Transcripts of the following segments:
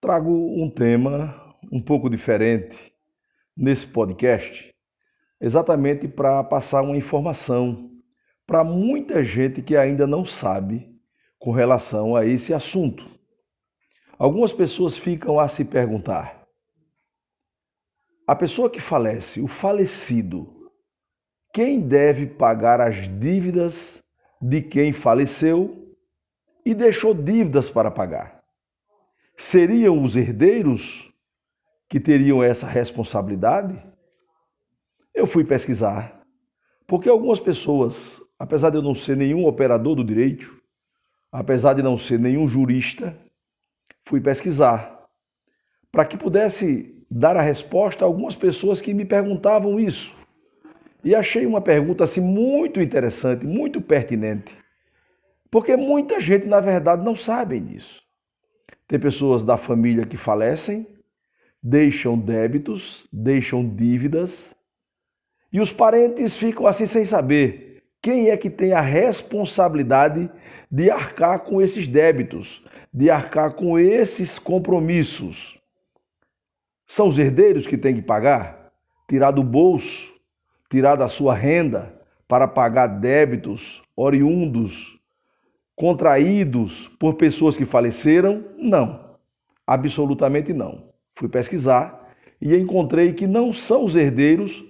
Trago um tema um pouco diferente nesse podcast, exatamente para passar uma informação para muita gente que ainda não sabe com relação a esse assunto. Algumas pessoas ficam a se perguntar: a pessoa que falece, o falecido, quem deve pagar as dívidas de quem faleceu e deixou dívidas para pagar? Seriam os herdeiros que teriam essa responsabilidade? Eu fui pesquisar, porque algumas pessoas, apesar de eu não ser nenhum operador do direito, apesar de não ser nenhum jurista, fui pesquisar para que pudesse dar a resposta a algumas pessoas que me perguntavam isso. E achei uma pergunta assim muito interessante, muito pertinente, porque muita gente, na verdade, não sabe disso. Tem pessoas da família que falecem, deixam débitos, deixam dívidas, e os parentes ficam assim sem saber quem é que tem a responsabilidade de arcar com esses débitos, de arcar com esses compromissos. São os herdeiros que têm que pagar, tirar do bolso, tirar da sua renda para pagar débitos oriundos, contraídos por pessoas que faleceram? Não, absolutamente não. Fui pesquisar e encontrei que não são os herdeiros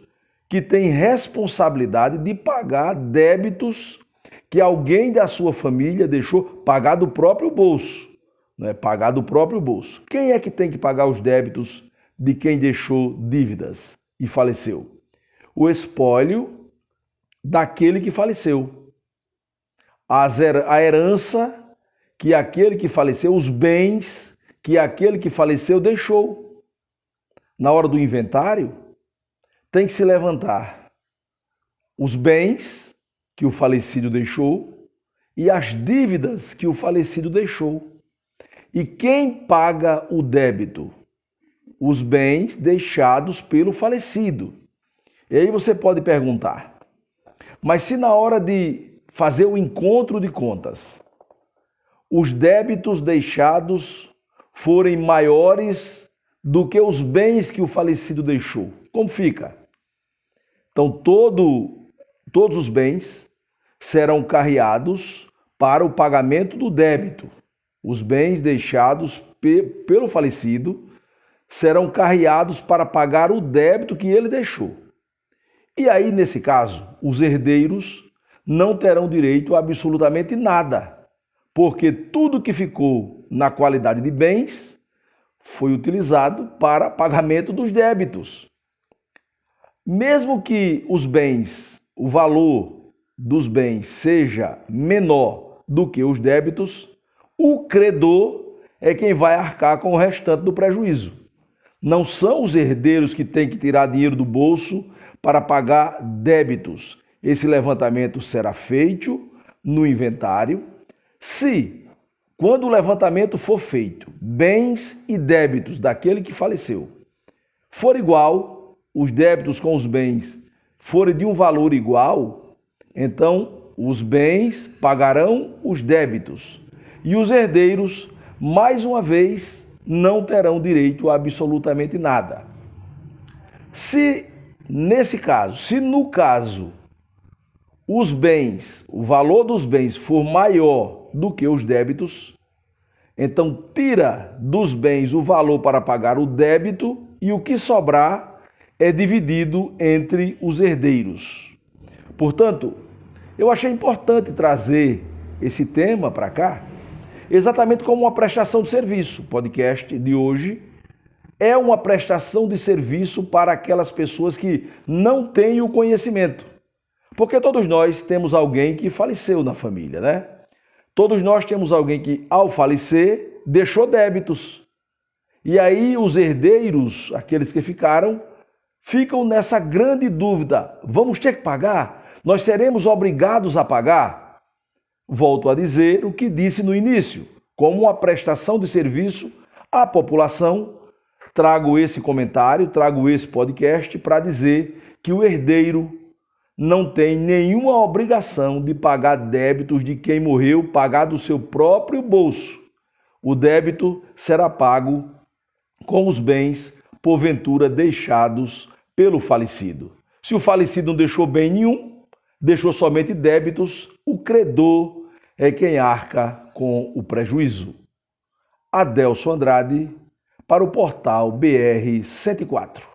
que têm responsabilidade de pagar débitos que alguém da sua família deixou pagar do próprio bolso, né? Pagar do próprio bolso. Quem é que tem que pagar os débitos de quem deixou dívidas e faleceu? O espólio daquele que faleceu. A herança que aquele que faleceu, os bens que aquele que faleceu deixou. Na hora do inventário, tem que se levantar os bens que o falecido deixou e as dívidas que o falecido deixou. E quem paga o débito? Os bens deixados pelo falecido. E aí você pode perguntar, mas se na hora de fazer o encontro de contas, os débitos deixados forem maiores do que os bens que o falecido deixou, como fica? Então, todos os bens serão carreados para o pagamento do débito. Os bens deixados pelo falecido serão carreados para pagar o débito que ele deixou. E aí, nesse caso, os herdeiros não terão direito a absolutamente nada, porque tudo que ficou na qualidade de bens foi utilizado para pagamento dos débitos. Mesmo que os bens, o valor dos bens seja menor do que os débitos, o credor é quem vai arcar com o restante do prejuízo. Não são os herdeiros que têm que tirar dinheiro do bolso para pagar débitos. Esse levantamento será feito no inventário. Se, quando o levantamento for feito, bens e débitos daquele que faleceu for igual, os débitos com os bens forem de um valor igual, então os bens pagarão os débitos e os herdeiros, mais uma vez, não terão direito a absolutamente nada. Se no caso, os bens, o valor dos bens for maior do que os débitos, então tira dos bens o valor para pagar o débito e o que sobrar é dividido entre os herdeiros. Portanto, eu achei importante trazer esse tema para cá, exatamente como uma prestação de serviço. O podcast de hoje é uma prestação de serviço para aquelas pessoas que não têm o conhecimento. Porque todos nós temos alguém que faleceu na família, né? Todos nós temos alguém que, ao falecer, deixou débitos. E aí os herdeiros, aqueles que ficam nessa grande dúvida. Vamos ter que pagar? Nós seremos obrigados a pagar? Volto a dizer o que disse no início. Como uma prestação de serviço à população, trago esse comentário, trago esse podcast para dizer que o herdeiro não tem nenhuma obrigação de pagar débitos de quem morreu, pagar do seu próprio bolso. O débito será pago com os bens, porventura, deixados pelo falecido. Se o falecido não deixou bem nenhum, deixou somente débitos, o credor é quem arca com o prejuízo. Adelso Andrade, para o portal BR 104.